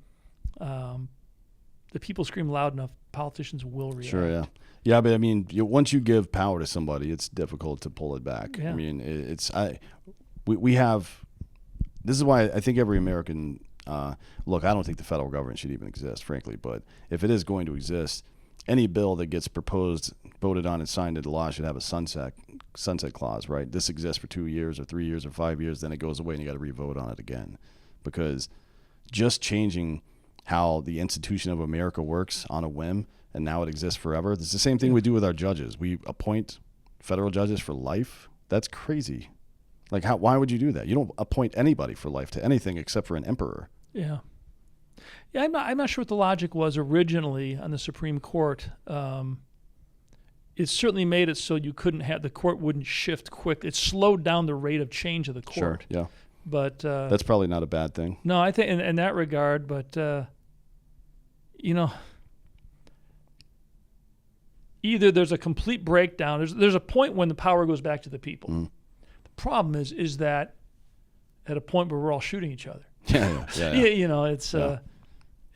the people scream loud enough, politicians will react. Sure, yeah. Yeah, but I mean, once you give power to somebody, it's difficult to pull it back. Yeah. I mean, we have, this is why I think every American, look, I don't think the federal government should even exist, frankly, but if it is going to exist, any bill that gets proposed, voted on, and signed into law should have a sunset clause, right? This exists for 2 years or 3 years or 5 years, then it goes away and you got to re-vote on it again. Because just changing how the institution of America works on a whim, and now it exists forever. It's the same thing we do with our judges. We appoint federal judges for life. That's crazy. Like, why would you do that? You don't appoint anybody for life to anything except for an emperor. Yeah. Yeah, I'm not sure what the logic was originally on the Supreme Court. It certainly made it so you couldn't have, the court wouldn't shift quick. It slowed down the rate of change of the court. Sure, yeah. But that's probably not a bad thing. No, I think in that regard, but either there's a complete breakdown. There's a point when the power goes back to the people. Mm. The problem is that at a point where we're all shooting each other. Yeah.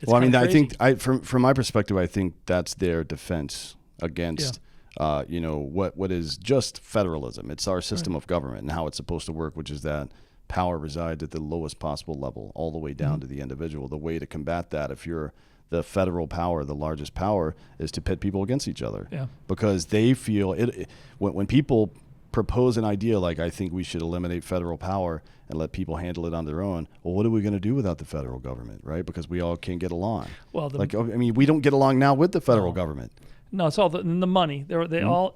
It's well, I mean, crazy. I think from my perspective, I think that's their defense against what is just federalism. It's our system of government and how it's supposed to work, which is that power resides at the lowest possible level, all the way down to the individual. The way to combat that, if you're the federal power, the largest power, is to pit people against each other. Yeah. Because they feel when people propose an idea like, I think we should eliminate federal power and let people handle it on their own. Well, what are we going to do without the federal government, right? Because we all can't get along. Well, we don't get along now with the federal government. No, it's all the money.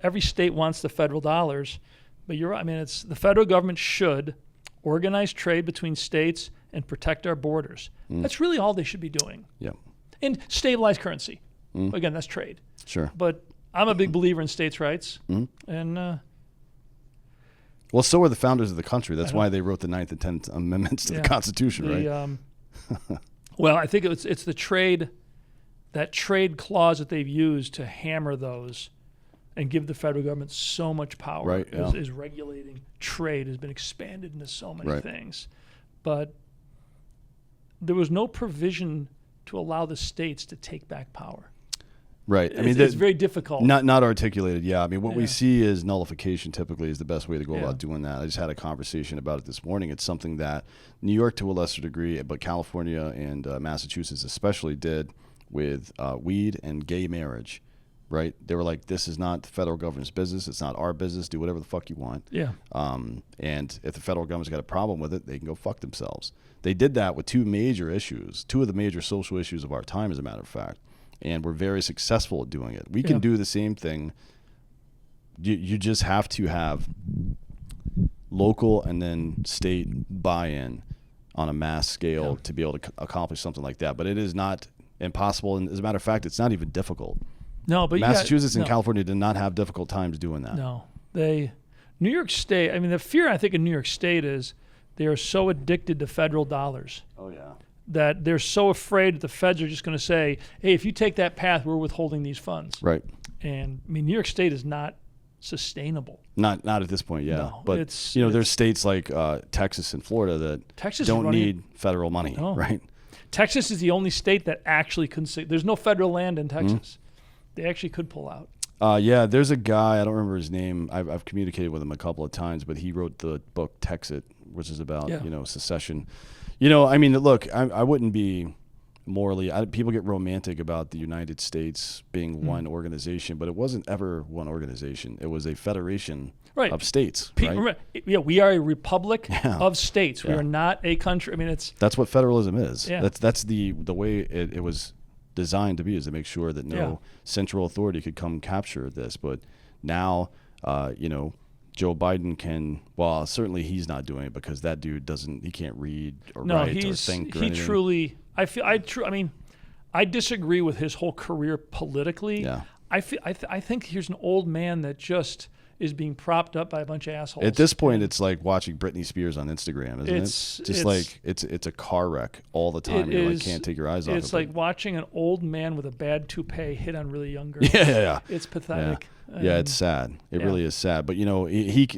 Every state wants the federal dollars, but you're right. I mean, it's the federal government should organize trade between states and protect our borders. That's really all they should be doing. Yeah. And stabilize currency. Again, that's trade. Sure. But I'm a big believer in states' rights, and. Well, so are the founders of the country. That's why they wrote the 9th and 10th Amendments to the Constitution, right? Well, I think it's the trade, that trade clause that they've used to hammer those and give the federal government so much power. Right, is regulating trade has been expanded into so many things. But there was no provision to allow the states to take back power. Right. I mean, it's very difficult. Not articulated. Yeah. I mean, what we see is nullification typically is the best way to go about doing that. I just had a conversation about it this morning. It's something that New York to a lesser degree, but California and Massachusetts especially did with weed and gay marriage. Right. They were like, this is not the federal government's business. It's not our business. Do whatever the fuck you want. Yeah. And if the federal government's got a problem with it, they can go fuck themselves. They did that with two major issues, two of the major social issues of our time, as a matter of fact. And we're very successful at doing it. We can do the same thing. You just have to have local and then state buy-in on a mass scale to be able to accomplish something like that. But it is not impossible. And as a matter of fact, it's not even difficult. No, but Massachusetts and California did not have difficult times doing that. No, New York State. I mean, the fear I think in New York State is they are so addicted to federal dollars. Oh yeah. That they're so afraid that the feds are just going to say, "Hey, if you take that path, we're withholding these funds." Right. And I mean, New York State is not sustainable. Not at this point, yeah. No, but there's states like Texas and Florida that don't need federal money, right? Texas is the only state that actually there's no federal land in Texas. They actually could pull out. Yeah, there's a guy, I don't remember his name. I've communicated with him a couple of times, but he wrote the book Texit, which is about secession. I mean, look, I wouldn't be morally. People get romantic about the United States being one organization, but it wasn't ever one organization. It was a federation of states. Right? We are a republic of states. We are not a country. I mean, that's what federalism is. Yeah. That's the way it was designed to be, is to make sure that no central authority could come capture this. But now, Joe Biden can. Well, certainly he's not doing it because that dude he can't read or write or think. Or anything. Truly. I mean, I disagree with his whole career politically. Yeah. I think here's an old man that just is being propped up by a bunch of assholes. At this point, it's like watching Britney Spears on Instagram, isn't it? It's a car wreck all the time. You like can't take your eyes off it. It's like watching an old man with a bad toupee hit on really young girls. Yeah. It's pathetic. Yeah, it's sad. It really is sad. But he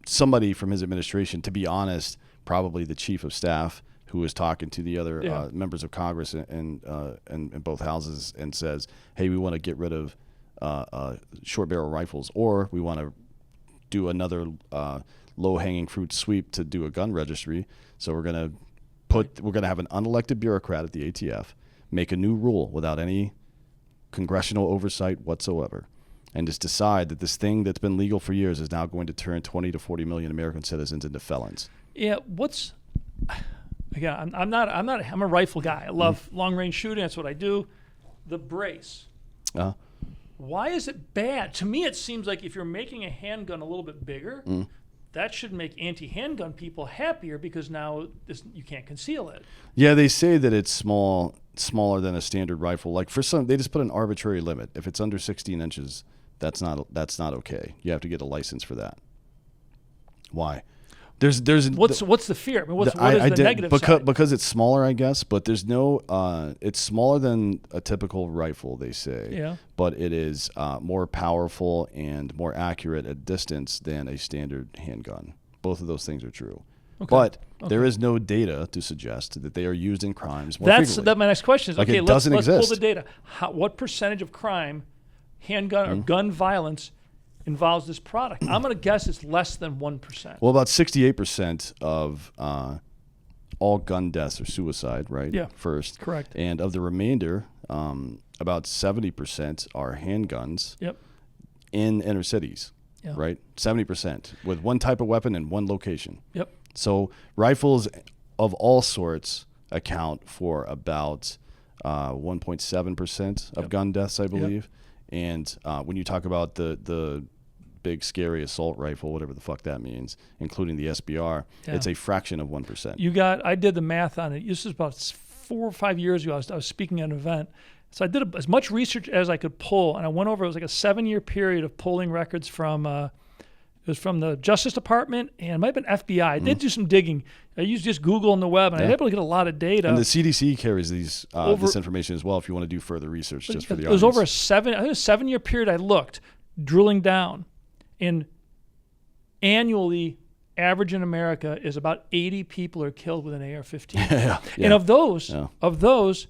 somebody from his administration, to be honest, probably the chief of staff, who was talking to the other members of Congress in both houses and says, "Hey, we want to get rid of short barrel rifles, or we want to do another low-hanging fruit sweep to do a gun registry. So we're gonna have an unelected bureaucrat at the ATF make a new rule without any congressional oversight whatsoever, and just decide that this thing that's been legal for years is now going to turn 20 to 40 million American citizens into felons." Yeah. Again, I'm a rifle guy. I love long-range shooting. That's what I do. The brace. Why is it bad? To me, it seems like if you're making a handgun a little bit bigger, that should make anti-handgun people happier because now you can't conceal it. Yeah, they say that it's smaller than a standard rifle. Like for some, they just put an arbitrary limit. If it's under 16 inches, that's not okay. You have to get a license for that. Why? What's the fear? I mean, what is the negative side? Because it's smaller, I guess. But there's no. It's smaller than a typical rifle, they say. Yeah. But it is more powerful and more accurate at distance than a standard handgun. Both of those things are true. Okay. But there is no data to suggest that they are used in crimes more frequently. My next question is, like okay, let's pull the data. What percentage of crime, handgun or gun violence, involves this product? I'm going to guess it's less than 1%. Well, about 68% of all gun deaths are suicide, right? Yeah. First. Correct. And of the remainder, about 70% are handguns in inner cities, right? 70% with one type of weapon in one location. Yep. So rifles of all sorts account for about 1.7% of gun deaths, I believe. And when you talk about the big scary assault rifle, whatever the fuck that means, including the SBR, it's a fraction of 1%. I did the math on it. This was about 4 or 5 years ago. I was speaking at an event. So I did as much research as I could pull, and I went over, it was like a 7-year period of pulling records from, it was from the Justice Department and it might have been FBI. I did do some digging. I used just Google and the web, and I was able to get a lot of data. And the CDC carries this information as well if you want to do further research just for the audience. It was over a 7-year period I looked, drilling down. And annually, average in America is about 80 people are killed with an AR-15. And of those,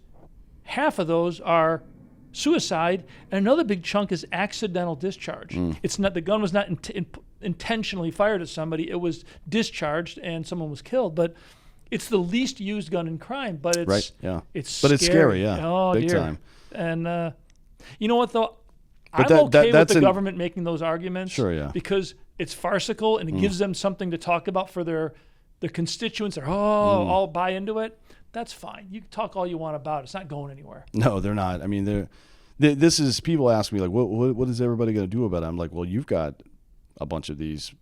half of those are suicide, and another big chunk is accidental discharge. It's not, the gun was not intentionally fired at somebody; it was discharged and someone was killed. But it's the least used gun in crime. But it's it's scary. Oh, big time. And you know what though? But I'm okay with the government making those arguments. Sure, yeah. Because it's farcical and it gives them something to talk about for their constituents. They're all buy into it. That's fine. You can talk all you want about it. It's not going anywhere. No, they're not. I mean, this is, people ask me like, what is everybody going to do about it? I'm like, well, you've got a bunch of these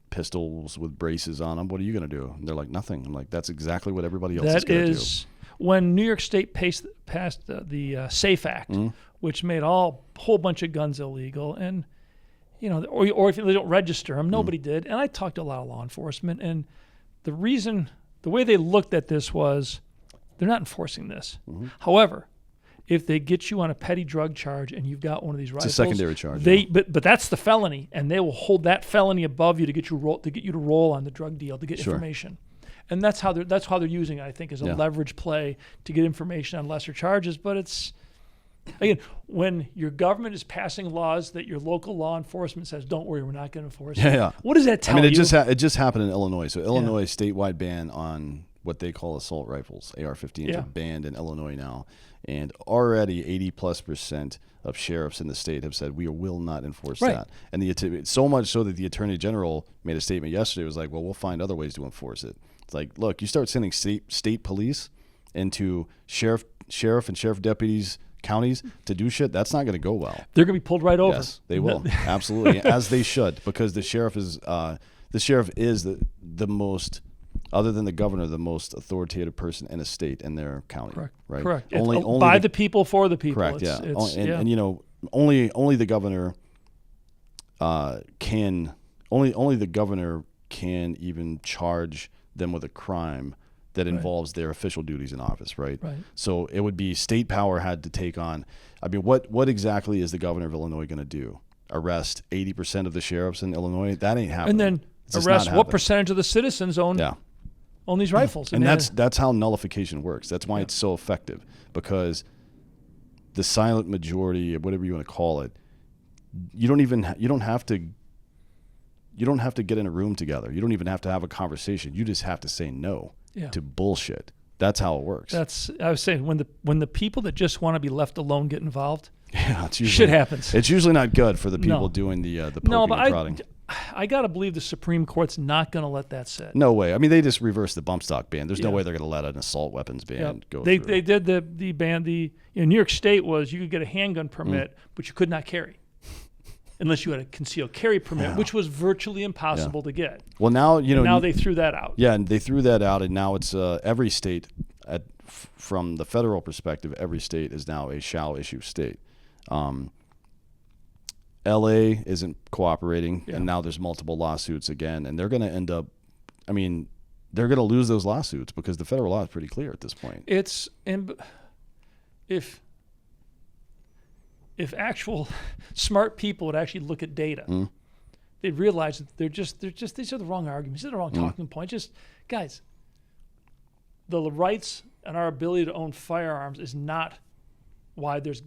pistols with braces on them. What are you going to do? And they're like, nothing. I'm like, that's exactly what everybody else is going to do. When New York State passed the SAFE Act, which made a whole bunch of guns illegal, and or if they don't register them, nobody did. And I talked to a lot of law enforcement, and the way they looked at this was they're not enforcing this. However, if they get you on a petty drug charge and you've got one of these rifles, it's a secondary charge. But that's the felony, and they will hold that felony above you to get you to roll on the drug deal to get information. And that's how they're using it, I think, as a leverage play to get information on lesser charges. But it's, again, when your government is passing laws that your local law enforcement says, don't worry, we're not going to enforce it. What does that tell you? It just happened in Illinois. So Illinois statewide ban on what they call assault rifles, AR-15s, are banned in Illinois now. And already 80+% of sheriffs in the state have said we will not enforce that. And so much so that the Attorney General made a statement yesterday. It was like, well, we'll find other ways to enforce it. It's like, look, you start sending state police into sheriff and sheriff deputies, counties to do shit, that's not going to go well. They're going to be pulled right over. Yes, they will. Absolutely, as they should, because the sheriff is the most, other than the governor, the most authoritative person in a state in their county. Correct. Right. Correct. Only by the people for the people. Correct. And only the governor only the governor can even charge them with a crime that involves their official duties in office, right? So it would be state power had to take on. I mean, what exactly is the governor of Illinois going to do? Arrest 80% of the sheriffs in Illinois? That ain't happening. And then arrest what percentage of the citizens own these rifles? And that's how nullification works. That's why it's so effective, because the silent majority, whatever you want to call it, you don't have to get in a room together. You don't even have to have a conversation. You just have to say no to bullshit. That's how it works. I was saying, when the people that just want to be left alone get involved, shit happens. It's usually not good for the people doing the poking and prodding. I got to believe the Supreme Court's not going to let that sit. No way. I mean, they just reversed the bump stock ban. There's no way they're going to let an assault weapons ban go through. They did the ban. New York State was you could get a handgun permit, but you could not carry unless you had a concealed carry permit, which was virtually impossible to get. Well, now they threw that out. Yeah, and they threw that out, and now it's every state, from the federal perspective, every state is now a shall issue state. L.A. isn't cooperating, and now there's multiple lawsuits again, and they're going to end up. I mean, they're going to lose those lawsuits because the federal law is pretty clear at this point. If actual smart people would actually look at data, they'd realize that they're just these are the wrong arguments. These are the wrong talking points. Just guys, the rights and our ability to own firearms is not why there's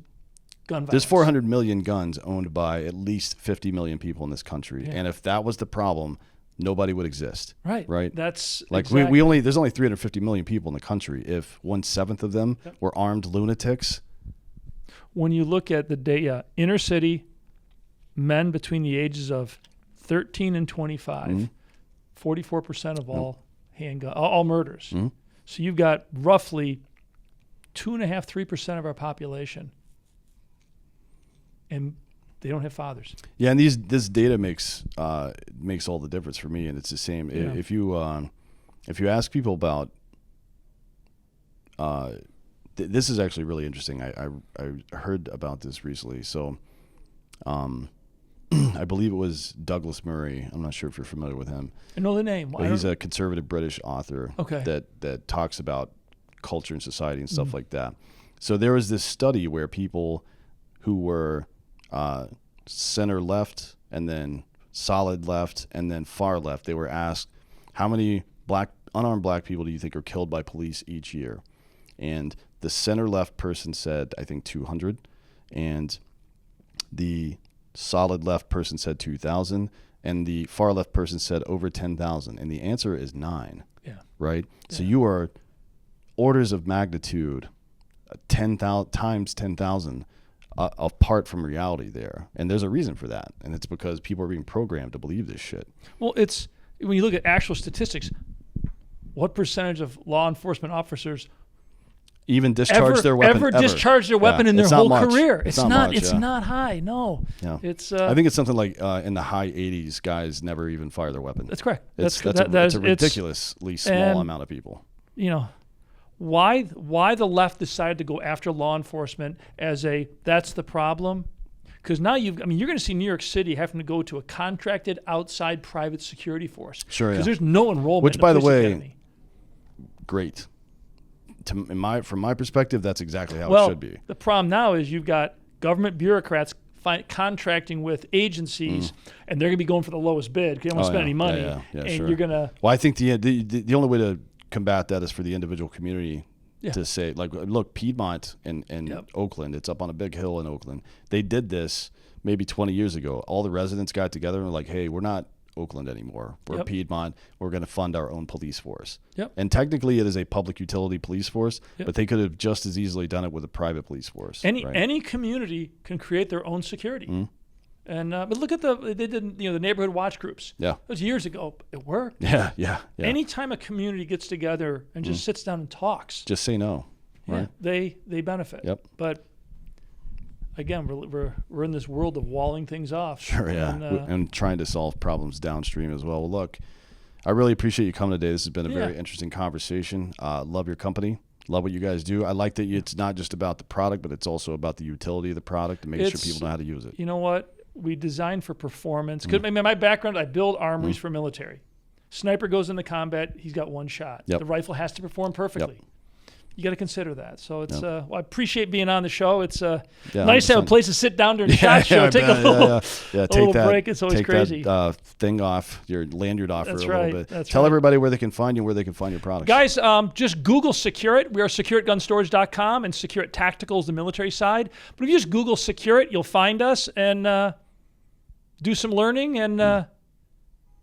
gun violence. There's 400 million guns owned by at least 50 million people in this country, and if that was the problem, nobody would exist. Right. That's like exactly. There's only 350 million people in the country. If 1/7 of them were armed lunatics. When you look at the data, inner city men between the ages of 13 and 25, 44% of all murders. So you've got roughly 2.5–3% of our population, and they don't have fathers. Yeah, and this data makes all the difference for me, and it's the same. Yeah. If you ask people about this is actually really interesting. I heard about this recently. So I believe it was Douglas Murray. I'm not sure if you're familiar with him. I know the name. But he's a conservative British author that talks about culture and society and stuff like that. So there was this study where people who were center left and then solid left and then far left, they were asked, how many unarmed black people do you think are killed by police each year? And the center left person said, I think 200, and the solid left person said 2,000, and the far left person said over 10,000, and the answer is 9. Right? So you are orders of magnitude 10,000 times 10,000 apart from reality there, and there's a reason for that, and it's because people are being programmed to believe this shit. Well, it's when you look at actual statistics, what percentage of law enforcement officers even discharge their weapon ever discharge their weapon in their whole career? It's not high. No. Yeah. It's I think it's something like in the high 80s, guys never even fire their weapon. That's correct. It's a ridiculously small amount of people. why the left decided to go after law enforcement as that's the problem. Because now you're going to see New York City having to go to a contracted outside private security force. Sure, Because there's no enrollment. Which, in by the police way, academy. Great. From my perspective, that's exactly how it should be. The problem now is you've got government bureaucrats contracting with agencies, and they're going to be going for the lowest bid because they don't want to spend any money. And sure. you're going to. Well, I think the only way to combat that is for the individual community to say, like, look, Piedmont and Oakland, it's up on a big hill in Oakland. They did this maybe 20 years ago. All the residents got together and were like, hey, we're not Oakland anymore. We're Piedmont. We're going to fund our own police force. And technically it is a public utility police force, but they could have just as easily done it with a private police force. Any community can create their own security. And but look at they did the neighborhood watch groups. It was years ago. It worked. Yeah. Anytime a community gets together and just sits down and talks, just say no. Right. They benefit. But again, we're in this world of walling things off. Sure, and trying to solve problems downstream as well. Well, look, I really appreciate you coming today. This has been a very interesting conversation. Love your company. Love what you guys do. I like that it's not just about the product, but it's also about the utility of the product and making sure people know how to use it. You know what? We design for performance. My background, I build armories for military. Sniper goes into combat, he's got one shot. The rifle has to perform perfectly. You got to consider that. So it's I appreciate being on the show. It's nice to have a place to sit down during the shot show. Take a little break. It's always crazy. Take that thing off, your lanyard off for a little bit. That's Tell everybody where they can find you, where they can find your products. Guys, just Google Secure-It. We are SecureItGunStorage.com, and Secure-It Tactical is the military side. But if you just Google Secure-It, you'll find us and do some learning. And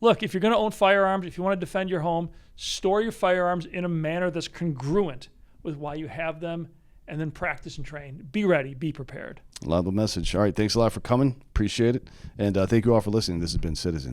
look, if you're going to own firearms, if you want to defend your home, store your firearms in a manner that's congruent with why you have them, and then practice and train. Be ready. Be prepared. Love the message. All right. Thanks a lot for coming. Appreciate it. And thank you all for listening. This has been Citizen.